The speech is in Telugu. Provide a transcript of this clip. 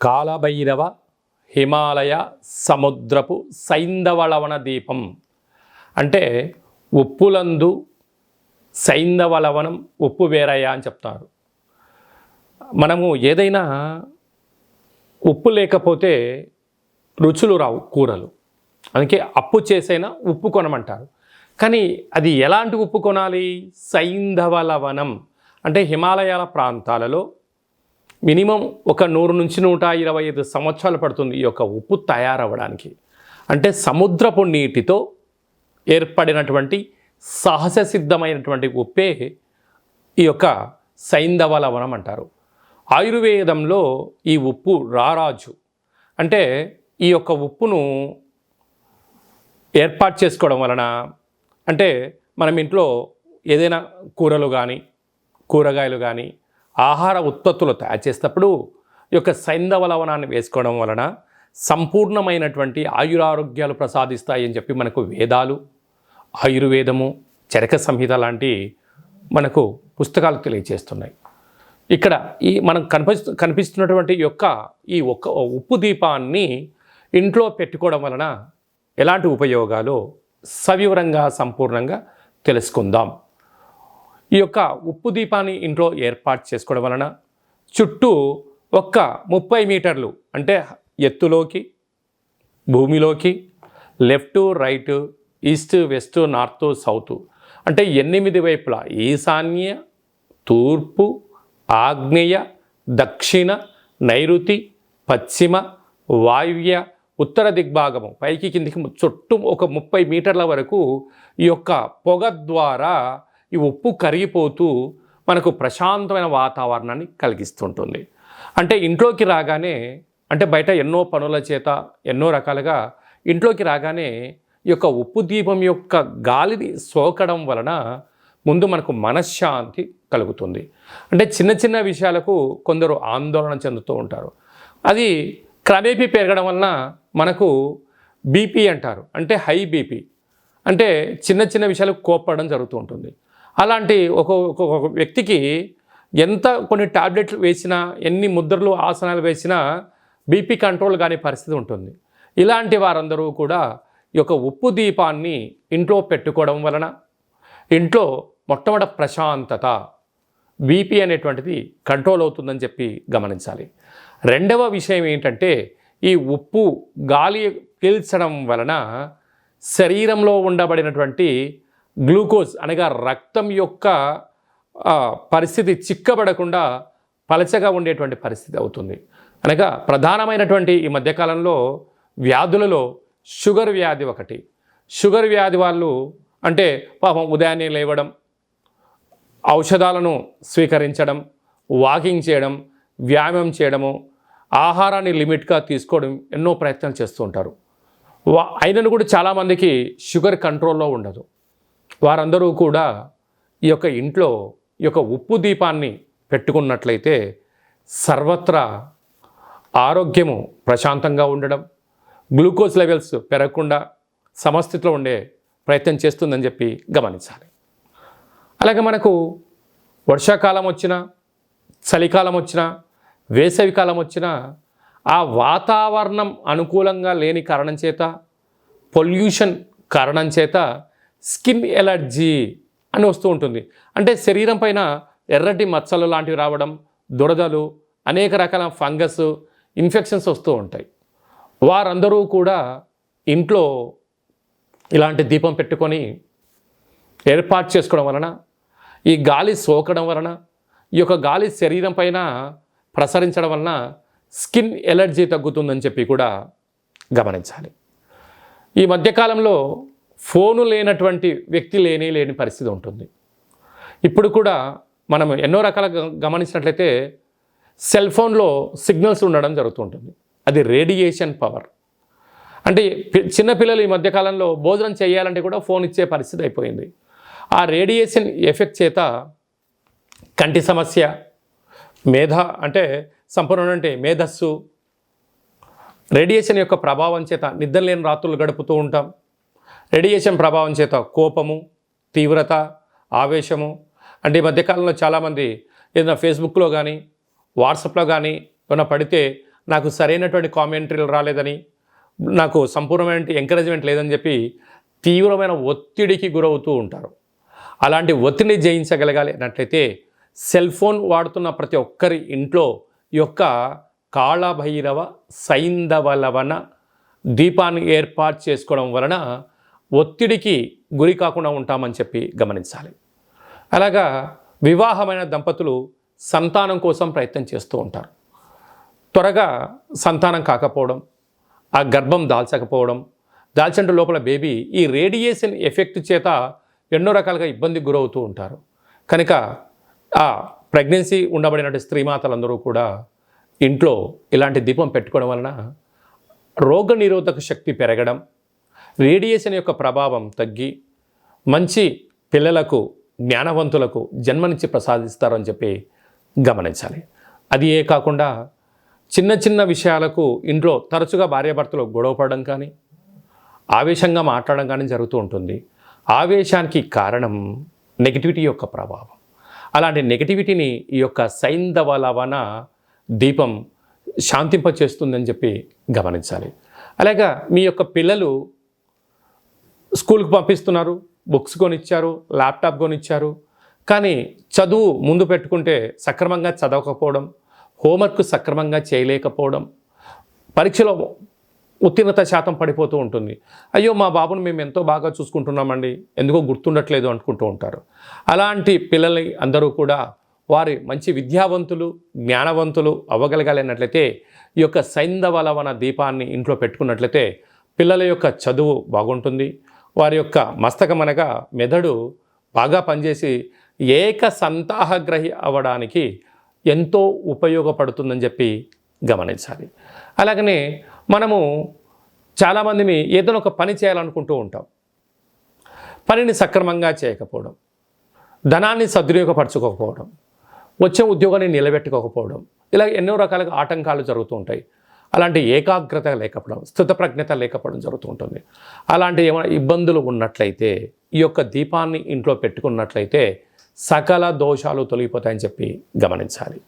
కాలభైరవ హిమాలయ సముద్రపు సైంధవలవన దీపం అంటే ఉప్పులందు సైంధవలవనం ఉప్పు వేరయ్య అని చెప్తారు. మనము ఏదైనా ఉప్పు లేకపోతే రుచులు రావు కూరలు. అందుకే అప్పు చేసైనా ఉప్పు కొనమంటారు. కానీ అది ఎలాంటి ఉప్పు కొనాలి? సైంధవలవనం అంటే హిమాలయాల ప్రాంతాలలో మినిమం ఒక 100 నుంచి 125 సంవత్సరాలు పడుతుంది ఈ యొక్క ఉప్పు తయారవ్వడానికి. అంటే సముద్రపు నీటితో ఏర్పడినటువంటి సహజ సిద్ధమైనటువంటి ఉప్పే ఈ యొక్క సైంధవలవనం అంటారు. ఆయుర్వేదంలో ఈ ఉప్పు రారాజు. అంటే ఈ యొక్క ఉప్పును ఏర్పాటు చేసుకోవడం వలన, అంటే మనం ఇంట్లో ఏదైనా కూరలు కానీ కూరగాయలు కానీ ఆహార ఉత్పత్తులు తయారు చేసేటప్పుడు ఈ యొక్క సైంధవలవనాన్ని వేసుకోవడం వలన సంపూర్ణమైనటువంటి ఆయురారోగ్యాలు ప్రసాదిస్తాయని చెప్పి మనకు వేదాలు, ఆయుర్వేదము, చరక సంహిత లాంటి మనకు పుస్తకాలు తెలియజేస్తున్నాయి. ఇక్కడ ఈ మనం కనిపిస్తున్నటువంటి ఈ ఒక్క ఉప్పు దీపాన్ని ఇంట్లో పెట్టుకోవడం వలన ఎలాంటి ఉపయోగాలు సవివరంగా సంపూర్ణంగా తెలుసుకుందాం. ఈ యొక్క ఉప్పు దీపాన్ని ఇంట్లో ఏర్పాటు చేసుకోవడం వలన చుట్టూ 30 మీటర్లు అంటే ఎత్తులోకి భూమిలోకి left right east west north south అంటే 8 వైపులా ఈశాన్య తూర్పు ఆగ్నేయ దక్షిణ నైరుతి పశ్చిమ వాయువ్య ఉత్తర దిగ్భాగము పైకి కిందికి చుట్టూ ఒక 30 మీటర్ల వరకు ఈ యొక్క పొగ ద్వారా ఈ ఉప్పు కరిగిపోతూ మనకు ప్రశాంతమైన వాతావరణాన్ని కలిగిస్తుంటుంది. అంటే ఇంట్లోకి రాగానే, అంటే బయట ఎన్నో పనుల చేత ఎన్నో రకాలుగా ఇంట్లోకి రాగానే ఈ యొక్క ఉప్పు దీపం యొక్క గాలిని సోకడం వలన ముందు మనకు మనశ్శాంతి కలుగుతుంది. అంటే చిన్న చిన్న విషయాలకు కొందరు ఆందోళన చెందుతూ ఉంటారు. అది క్రమేపీ పెరగడం వలన మనకు బీపీ అంటారు, అంటే హై బీపీ, అంటే చిన్న చిన్న విషయాలకు కోప్పడడం జరుగుతూ ఉంటుంది. అలాంటి ఒక వ్యక్తికి కొన్ని టాబ్లెట్లు వేసినా, ఎన్ని ముద్రలు ఆసనాలు వేసినా బీపీ కంట్రోల్ కాని పరిస్థితి ఉంటుంది. ఇలాంటి వారందరూ కూడా ఈ యొక్క ఉప్పు దీపాన్ని ఇంట్లో పెట్టుకోవడం వలన ఇంట్లో మొట్టమొదటి ప్రశాంతత, బీపీ అనేటువంటిది కంట్రోల్ అవుతుందని చెప్పి గమనించాలి. రెండవ విషయం ఏంటంటే, ఈ ఉప్పు గాలి పీల్చడం వలన శరీరంలో ఉండబడినటువంటి గ్లూకోజ్ అనగా రక్తం యొక్క పరిస్థితి చిక్కబడకుండా పలచగా ఉండేటువంటి పరిస్థితి అవుతుంది. అనగా ప్రధానమైనటువంటి ఈ మధ్యకాలంలో వ్యాధులలో షుగర్ వ్యాధి ఒకటి. షుగర్ వ్యాధి వాళ్ళు అంటే పాపం ఉదయాన్నే లేవడం, ఔషధాలను స్వీకరించడం, వాకింగ్ చేయడం, వ్యాయామం చేయడము, ఆహారాన్ని లిమిట్గా తీసుకోవడం ఎన్నో ప్రయత్నాలు చేస్తూ ఉంటారు. అయినను కూడా చాలామందికి షుగర్ కంట్రోల్లో ఉండదు. వారందరూ కూడా ఈ యొక్క ఇంట్లో ఈ యొక్క ఉప్పు దీపాన్ని పెట్టుకున్నట్లయితే సర్వత్రా ఆరోగ్యము ప్రశాంతంగా ఉండడం, గ్లూకోజ్ లెవెల్స్ పెరగకుండా సమస్థితిలో ఉండే ప్రయత్నం చేస్తుందని చెప్పి గమనించాలి. అలాగే మనకు వర్షాకాలం వచ్చినా, చలికాలం వచ్చినా, వేసవికాలం వచ్చినా ఆ వాతావరణం అనుకూలంగా లేని కారణం చేత, పొల్యూషన్ కారణం చేత స్కిన్ ఎలర్జీ అని వస్తూ ఉంటుంది. అంటే శరీరం పైన ఎర్రటి మచ్చలు లాంటివి రావడం, దురదలు, అనేక రకాల ఫంగస్ ఇన్ఫెక్షన్స్ వస్తూ ఉంటాయి. వారందరూ కూడా ఇంట్లో ఇలాంటి దీపం పెట్టుకొని ఏర్పాటు చేసుకోవడం వలన, ఈ గాలి సోకడం వలన, ఈ యొక్క గాలి శరీరం పైన ప్రసరించడం వలన స్కిన్ ఎలర్జీ తగ్గుతుందని చెప్పి కూడా గమనించాలి. ఈ మధ్యకాలంలో ఫోను లేనటువంటి వ్యక్తి లేని పరిస్థితి ఉంటుంది. ఇప్పుడు కూడా మనం ఎన్నో రకాలుగా గమనించినట్లయితే సెల్ ఫోన్లో సిగ్నల్స్ ఉండడం జరుగుతుంటుంది. అది రేడియేషన్ పవర్. అంటే చిన్నపిల్లలు ఈ మధ్యకాలంలో భోజనం చేయాలంటే కూడా ఫోన్ ఇచ్చే పరిస్థితి అయిపోయింది. ఆ రేడియేషన్ ఎఫెక్ట్ చేత కంటి సమస్య, అంటే సంపూర్ణ మేధస్సు, రేడియేషన్ యొక్క ప్రభావం చేత నిద్ర లేని రాత్రులు గడుపుతూ ఉంటాం. రేడియేషన్ ప్రభావం చేత కోపము, తీవ్రత, ఆవేశము, అంటే ఈ మధ్యకాలంలో చాలామంది ఏదైనా ఫేస్బుక్లో కానీ వాట్సాప్లో కానీ ఏమైనా పడితే నాకు సరైనటువంటి కామెంటరీలు రాలేదని, నాకు సంపూర్ణమైన ఎంకరేజ్మెంట్ లేదని చెప్పి తీవ్రమైన ఒత్తిడికి గురవుతూ ఉంటారు. అలాంటి ఒత్తిడిని జయించగలగాలి అన్నట్లయితే సెల్ ఫోన్ వాడుతున్న ప్రతి ఒక్కరి ఇంట్లో ఈ యొక్క కాళభైరవ సైంధవ లవణ దీపాన్ని ఏర్పాటు చేసుకోవడం వలన ఒత్తిడికి గురి కాకుండా ఉంటామని చెప్పి గమనించాలి. అలాగా వివాహమైన దంపతులు సంతానం కోసం ప్రయత్నం చేస్తూ ఉంటారు. త్వరగా సంతానం కాకపోవడం, ఆ గర్భం దాల్చకపోవడం, దాల్చంటే లోపల బేబీ ఈ రేడియేషన్ ఎఫెక్ట్ చేత ఎన్నో రకాలుగా ఇబ్బందికి గురవుతూ ఉంటారు. కనుక ఆ ప్రెగ్నెన్సీ ఉండబడినటువంటి స్త్రీమాతలందరూ కూడా ఇంట్లో ఇలాంటి దీపం పెట్టుకోవడం వలన రోగనిరోధక శక్తి పెరగడం, రేడియేషన్ యొక్క ప్రభావం తగ్గి మంచి పిల్లలకు, జ్ఞానవంతులకు జన్మనిచ్చి ప్రసాదిస్తారని చెప్పి గమనించాలి. అది ఏ కాకుండా చిన్న చిన్న విషయాలకు ఇంట్లో తరచుగా భార్యాభర్తలు గొడవపడడం కానీ, ఆవేశంగా మాట్లాడడం కానీ జరుగుతూ ఉంటుంది. ఆవేశానికి కారణం నెగిటివిటీ యొక్క ప్రభావం. అలాంటి నెగిటివిటీని ఈ యొక్క సైంధవ లవణ దీపం శాంతింపచేస్తుందని చెప్పి గమనించాలి. అలాగా మీ యొక్క పిల్లలు స్కూల్కి పంపిస్తున్నారు, బుక్స్ కొనిచ్చారు, ల్యాప్టాప్ కొనిచ్చారు, కానీ చదువు ముందు పెట్టుకుంటే సక్రమంగా చదవకపోవడం, హోంవర్క్ సక్రమంగా చేయలేకపోవడం, పరీక్షలో ఉత్తీర్ణత శాతం పడిపోతూ ఉంటుంది. అయ్యో మా బాబును మేము ఎంతో బాగా చూసుకుంటున్నామండి, ఎందుకో గుర్తుండట్లేదు అనుకుంటూ ఉంటారు. అలాంటి పిల్లలు అందరూ కూడా వారి మంచి విద్యావంతులు, జ్ఞానవంతులు అవ్వగలగాలి అన్నట్లయితే ఈ యొక్క సైంధవ లవణ దీపాన్ని ఇంట్లో పెట్టుకున్నట్లయితే పిల్లల యొక్క చదువు బాగుంటుంది. వారి యొక్క మస్తకం అనగా మెదడు బాగా పనిచేసి ఏక సంతాహగ్రహి అవ్వడానికి ఎంతో ఉపయోగపడుతుందని చెప్పి గమనించాలి. అలాగనే మనము చాలామందిని ఏదైనా ఒక పని చేయాలనుకుంటూ ఉంటాం. పనిని సక్రమంగా చేయకపోవడం, ధనాన్ని సద్వినియోగపరచుకోకపోవడం, వచ్చే ఉద్యోగాన్ని నిలబెట్టుకోకపోవడం, ఇలా ఎన్నో రకాలుగా ఆటంకాలు జరుగుతూ ఉంటాయి. అలాంటి ఏకాగ్రత లేకపోవడం, స్థితప్రజ్ఞత లేకపోవడం జరుగుతూ ఉంటుంది. అలాంటి ఏమైనా ఇబ్బందులు ఉన్నట్లయితే ఈ యొక్క దీపాన్ని ఇంట్లో పెట్టుకున్నట్లయితే సకల దోషాలు తొలగిపోతాయని చెప్పి గమనించాలి.